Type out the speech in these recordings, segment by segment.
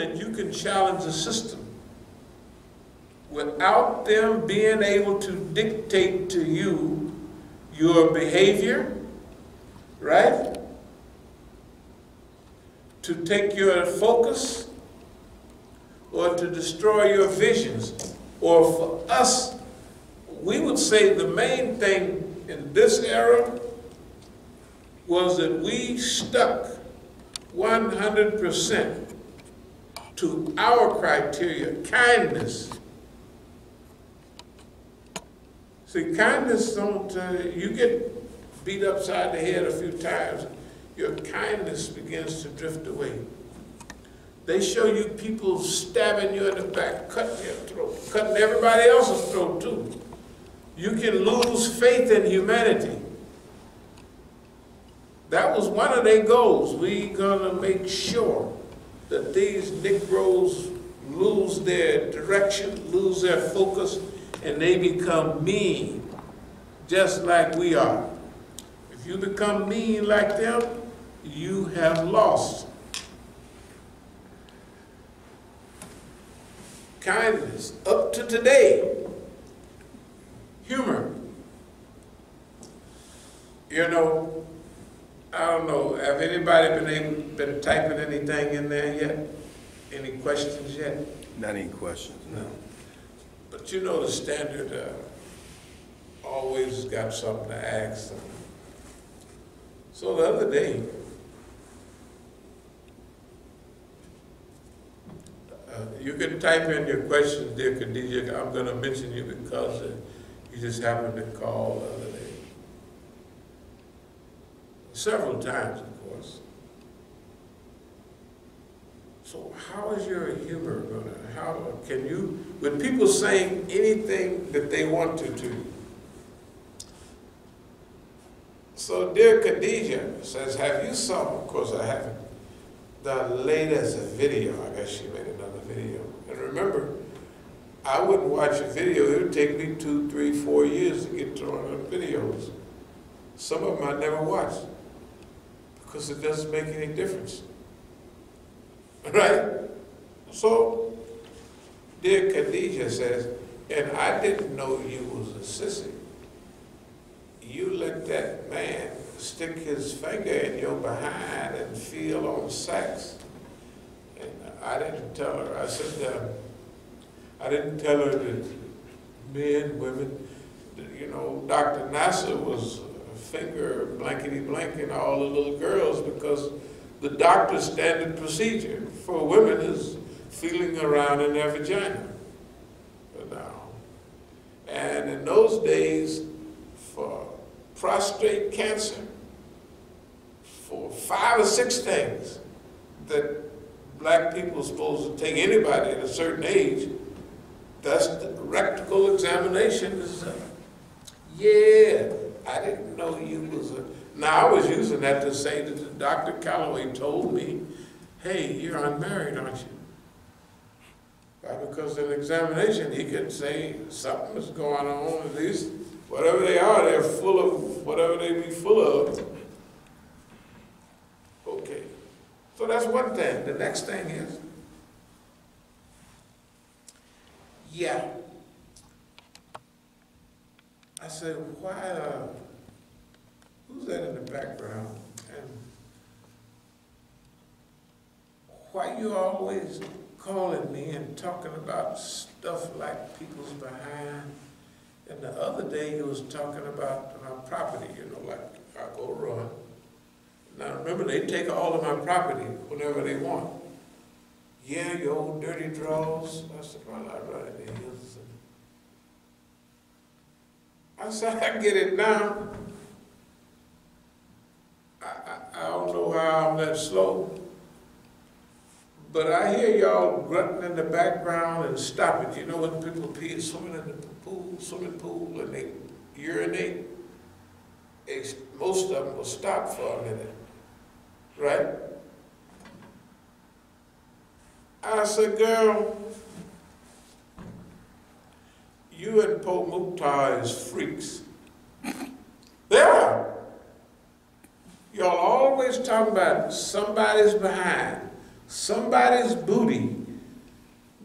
that you can challenge the system without them being able to dictate to you your behavior, right? To take your focus or to destroy your visions. Or for us, we would say the main thing in this era was that we stuck 100% to our criteria, kindness. See, kindness don't, you get beat upside the head a few times, your kindness begins to drift away. They show you people stabbing you in the back, cutting your throat, cutting everybody else's throat too. You can lose faith in humanity. That was one of their goals. We're gonna make sure that these Negroes lose their direction, lose their focus, and they become mean, just like we are. If you become mean like them, you have lost. Kindness, up to today. Humor. You know, I don't know, have anybody been typing anything in there yet? Any questions yet? Not any questions, no. But you know the standard always got something to ask. So the other day, you can type in your questions, dear Khadija. I'm going to mention you because you just happened to call the other day. Several times, of course. So how is your humor going to, how can you, with people saying anything that they want to do? So dear Khadija says, have you saw, of course I haven't, the latest video, I guess she made another video. And remember, I wouldn't watch a video, it would take me 2, 3, 4 years to get to one of the videos. Some of them I never watched because it doesn't make any difference. Right? So, dear Khadija says, and I didn't know you was a sissy. You let that man stick his finger in your behind and feel on sex. And I didn't tell her. I said, I didn't tell her that men, women, you know, Dr. Nasser was finger blankety-blanking all the little girls because the doctor's standard procedure for women is feeling around in their vagina. And in those days, for prostate cancer, for 5 or 6 things that black people are supposed to take anybody at a certain age, that's the rectal examination is yeah, I didn't know you was a, now I was using that to say that Dr. Calloway told me, hey, you're unmarried, aren't you? Because in examination, he could say something is going on, at least whatever they are, they're full of whatever they be full of. Okay, so that's one thing. The next thing is, yeah. I said, why, who's that in the background? And why you always calling me and talking about stuff like people's behind? And the other day he was talking about my property, you know, like I go run. Now remember, they take all of my property whenever they want. Yeah, your old dirty drawers. I said, well, I run in the hills. I said, I get it now. I don't know how I'm that slow. But I hear y'all grunting in the background and stopping. You know when people pee, swimming in the pool, swimming pool, and they urinate? Most of them will stop for a minute, right? I said, girl, you and Po Mukhtar is freaks. They are. Y'all always talking about somebody's behind. somebody's booty.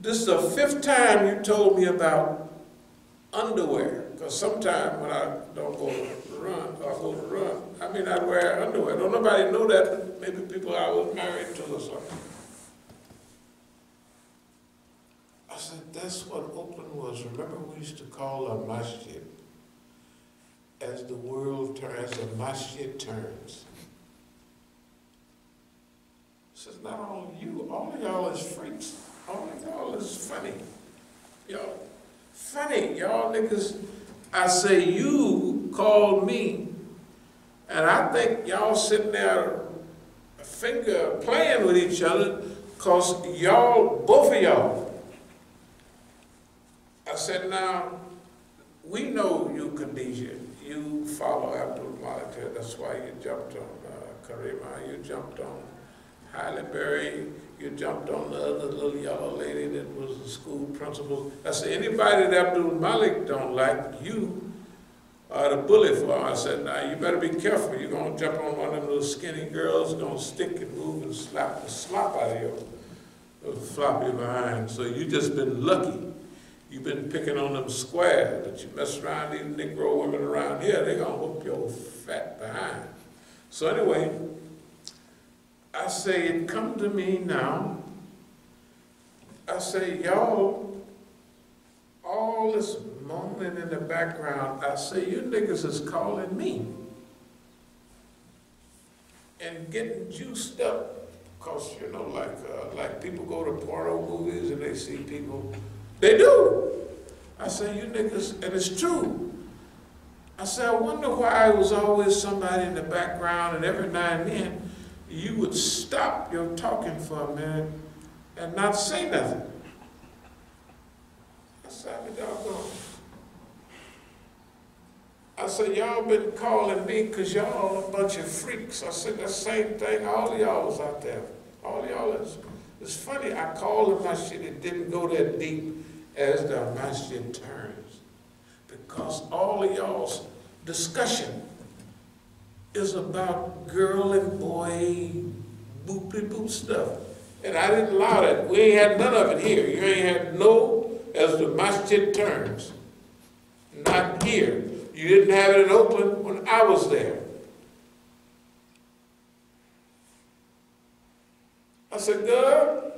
This is the 5th time you told me about underwear. Because sometimes when I don't go to run, or go to run, I may not wear underwear. Don't nobody know that, but maybe people I was married to or something. I said, that's what Oakland was. Remember we used to call a masjid as the world turns, as the masjid turns. I said, not only you, all of y'all is freaks. All of y'all is funny. Y'all funny. Y'all niggas, I say you called me, and I think y'all sitting there finger playing with each other because y'all, both of y'all. I said, now, we know you, Khadijah. You follow Abdul-Malik. That's why you jumped on Karima. You jumped on Halle Berry. You jumped on the other little yellow lady that was the school principal. I said, anybody that Abdul-Malik don't like, you are the bully for. I said, now, you better be careful. You're going to jump on one of them little skinny girls, going to stick and move and slap the slop out of you, flop you behind. So you just been lucky. You've been picking on them squares, that you mess around these Negro women around here, they're gonna whoop your fat behind. So anyway, I say, it come to me now. I say, y'all, all this moaning in the background, I say, you niggas is calling me and getting juiced up. Because, you know, like people go to porno movies and they see people. They do. I say, you niggas, and it's true. I say, I wonder why it was always somebody in the background, and every now and then you would stop your talking for a minute and not say nothing. I said, y'all going? I said, y'all been calling me because y'all a bunch of freaks. I said, the same thing, all of y'all was out there. All of y'all is. It's funny, I called him my shit, it didn't go that deep as the masjid turns. Because all of y'all's discussion is about girl and boy, boop-de-boop stuff. And I didn't allow that. We ain't had none of it here. You ain't had no, as the masjid turns. Not here. You didn't have it in Oakland when I was there. I said, girl,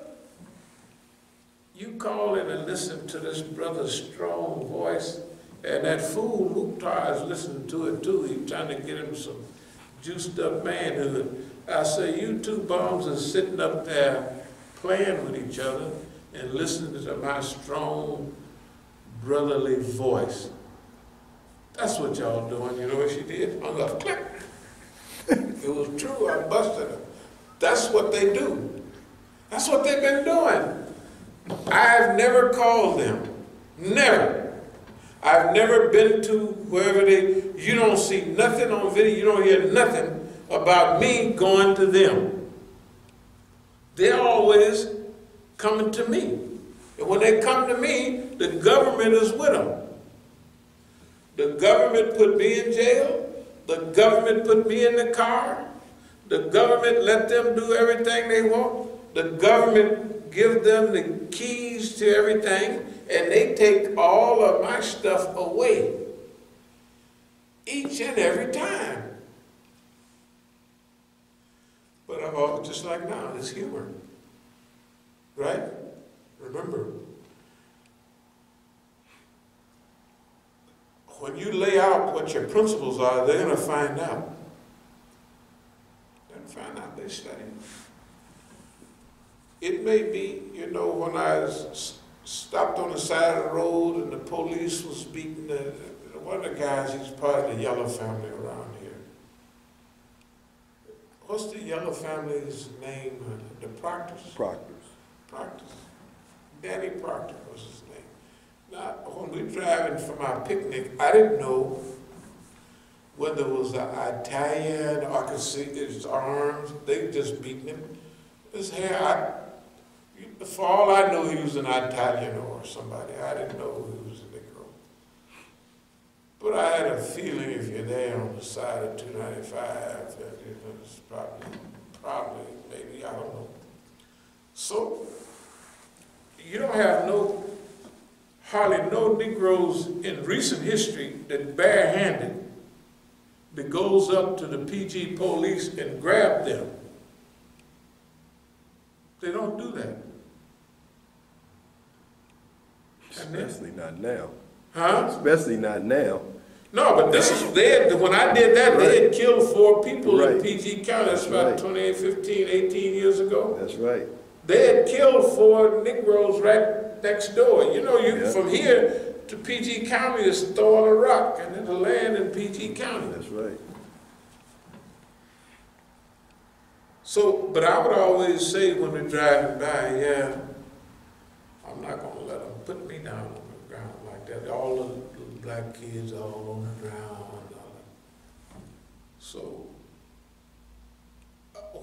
you call in and listen to this brother's strong voice, and that fool Mukhtar is listening to it too. He's trying to get him some juiced up manhood. I say, you two bums are sitting up there playing with each other and listening to my strong brotherly voice. That's what y'all doing. You know what she did? Hung up, click. It was true, I busted her. That's what they do. That's what they've been doing. I've never called them. Never. I've never been to wherever you don't see nothing on video, you don't hear nothing about me going to them. They're always coming to me. And when they come to me, the government is with them. The government put me in jail. The government put me in the car. The government let them do everything they want. The government give them the keys to everything, and they take all of my stuff away. Each and every time. But I'm all, just like now, it's humor. Right? Remember, when you lay out what your principles are, they're going to find out. They're going to find out they study. It may be, you know, when I was stopped on the side of the road and the police was beating one of the guys, he's part of the Yellow family around here. What's the Yellow family's name? The Proctors? Proctors. Danny Proctor was his name. Now, when we were driving from our picnic, I didn't know whether it was an Italian, or I could see his arms, they just beating him. His hair, for all I know, he was an Italian or somebody. I didn't know he was a Negro. But I had a feeling if you're there on the side of 295, that it's probably, maybe, I don't know. So you don't have hardly no Negroes in recent history that barehanded that goes up to the PG police and grab them. They don't do that. Especially not now. Huh? Especially not now. No, but this is, when I did that, they had killed 4 people in PG County. That's about 15, 18 years ago. That's right. They had killed 4 Negroes right next door. You know, from here to PG County is throwing a rock, and then the land in PG County. That's right. So, but I would always say when we're driving by, yeah, I'm not going to let them put me down on the ground like that. All the black kids all on the ground. So,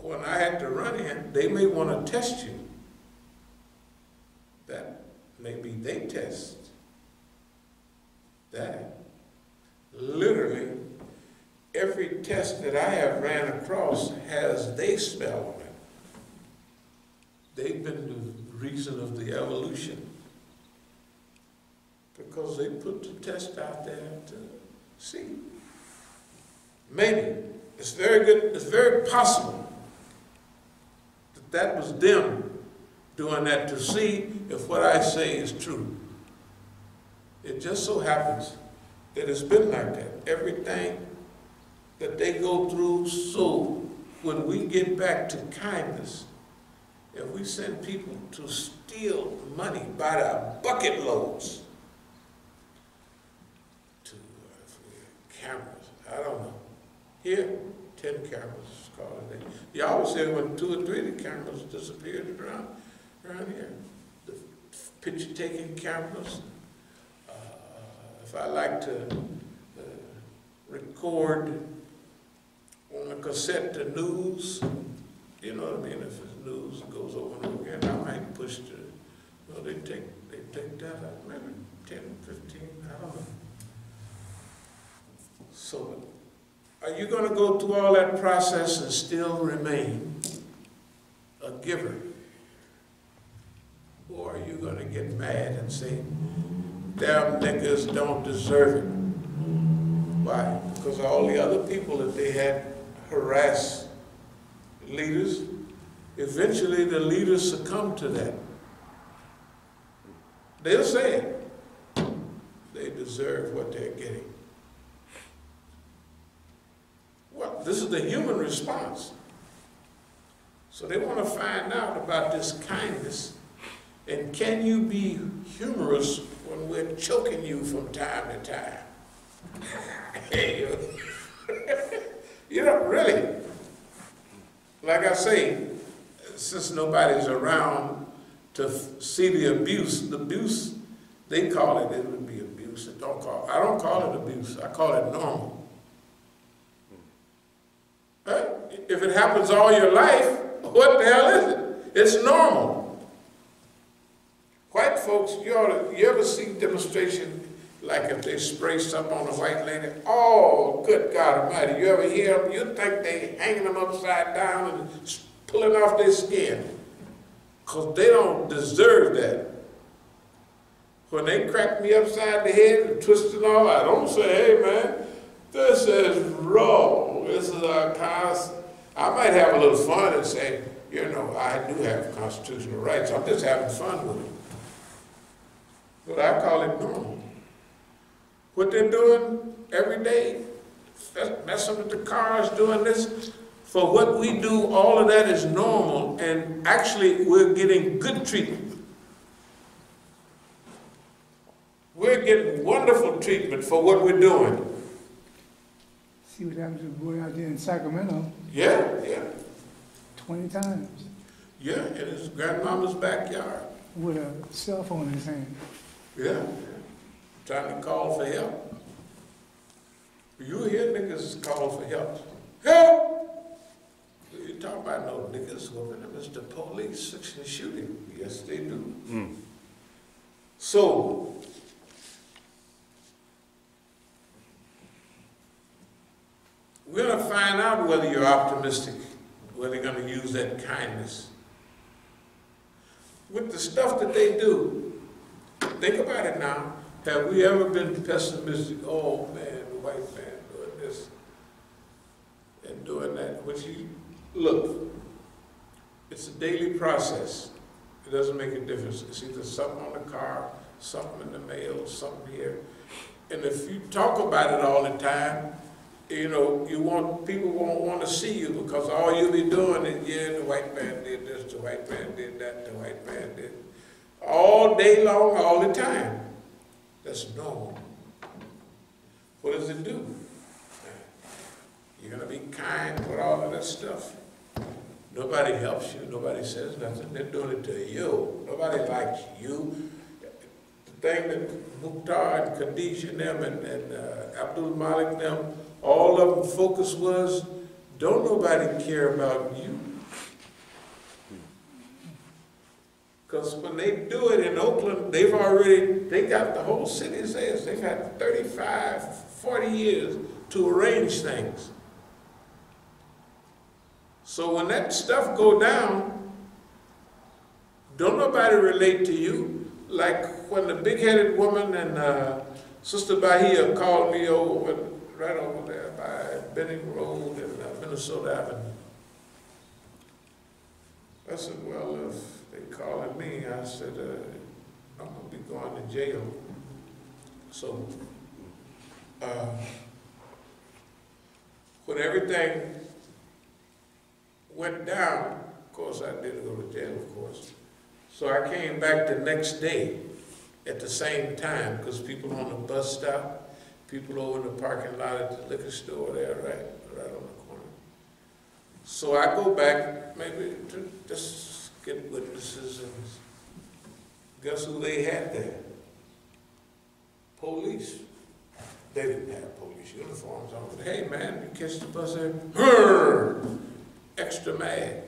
when I had to run in, they may want to test you. That maybe they test that. Literally, every test that I have ran across has they spell on it. They've been the reason of the evolution because they put the test out there to see. Maybe. It's very good, it's very possible that that was them doing that to see if what I say is true. It just so happens that it's been like that. Everything that they go through, so when we get back to kindness, if we send people to steal money by the bucket loads, to cameras, I don't know. Here, 10 cameras, call it. You always say when 2 or 3 of the cameras disappeared around here. The picture-taking cameras. If I like to record on a cassette the news, you know what I mean? If it's news that goes over and over again, I might push the, they take that out, maybe 10, 15, I don't know. So, are you going to go through all that process and still remain a giver? Or are you going to get mad and say, damn niggas don't deserve it? Why? Because all the other people that they had harassed leaders, eventually the leaders succumb to that. They'll say it. They deserve what they're getting. Well, this is the human response. So they want to find out about this kindness. And can you be humorous when we're choking you from time to time? You know, really. Like I say, since nobody's around to see the abuse, they call it, it would be abuse. I don't call it abuse, I call it normal. If it happens all your life, what the hell is it? It's normal. White folks, you ever see demonstration like if they spray something on a white lady? Oh, good God Almighty! You ever hear them? You think they hanging them upside down and pulling off their skin, because they don't deserve that. When they crack me upside the head and twist it all, I don't say, hey man, this is wrong. This is our constitution. I might have a little fun and say, you know, I do have constitutional rights. I'm just having fun with it. But I call it normal. What they're doing every day, messing with the cars, doing this, for what we do, all of that is normal, and actually we're getting good treatment. We're getting wonderful treatment for what we're doing. See what happened to the boy out there in Sacramento? Yeah, yeah. 20 times. Yeah, in his grandmama's backyard. With a cell phone in his hand. Yeah. Trying to call for help. You hear niggas call for help. Help! You talking about no niggas whooping them. It's the police shooting. Yes, they do. Mm. So, we're going to find out whether you're optimistic, whether you're going to use that kindness with the stuff that they do, think about it now. Have we ever been pessimistic? Oh man, the white man doing this and doing that. Which look, it's a daily process. It doesn't make a difference. It's either something on the car, something in the mail, something here. And if you talk about it all the time, you know, people won't want to see you, because all you'll be doing is, yeah, the white man did this, the white man did that, the white man did. All day long, all the time. That's normal. What does it do? You're going to be kind with all of that stuff. Nobody helps you. Nobody says nothing. They're doing it to you. Nobody likes you. The thing that Mukhtar and Khadijah and them and abdul-Malik and them, all of them focus was, don't nobody care about you. Because when they do it in Oakland, they got the whole city's theirs. They've had 35, 40 years to arrange things. So when that stuff go down, don't nobody relate to you. Like when the big-headed woman and Sister Bahia called me right over there by Benning Road and Minnesota Avenue. I said, well, if they calling me, I said, I'm going to be going to jail. So when everything went down, of course I did go to jail, of course. So I came back the next day at the same time, because people on the bus stop, people over in the parking lot at the liquor store there, right on the corner. So I go back maybe to just get witnesses, and guess who they had there? Police. They didn't have police uniforms on. Hey man, you catch the bus there? Extra mad.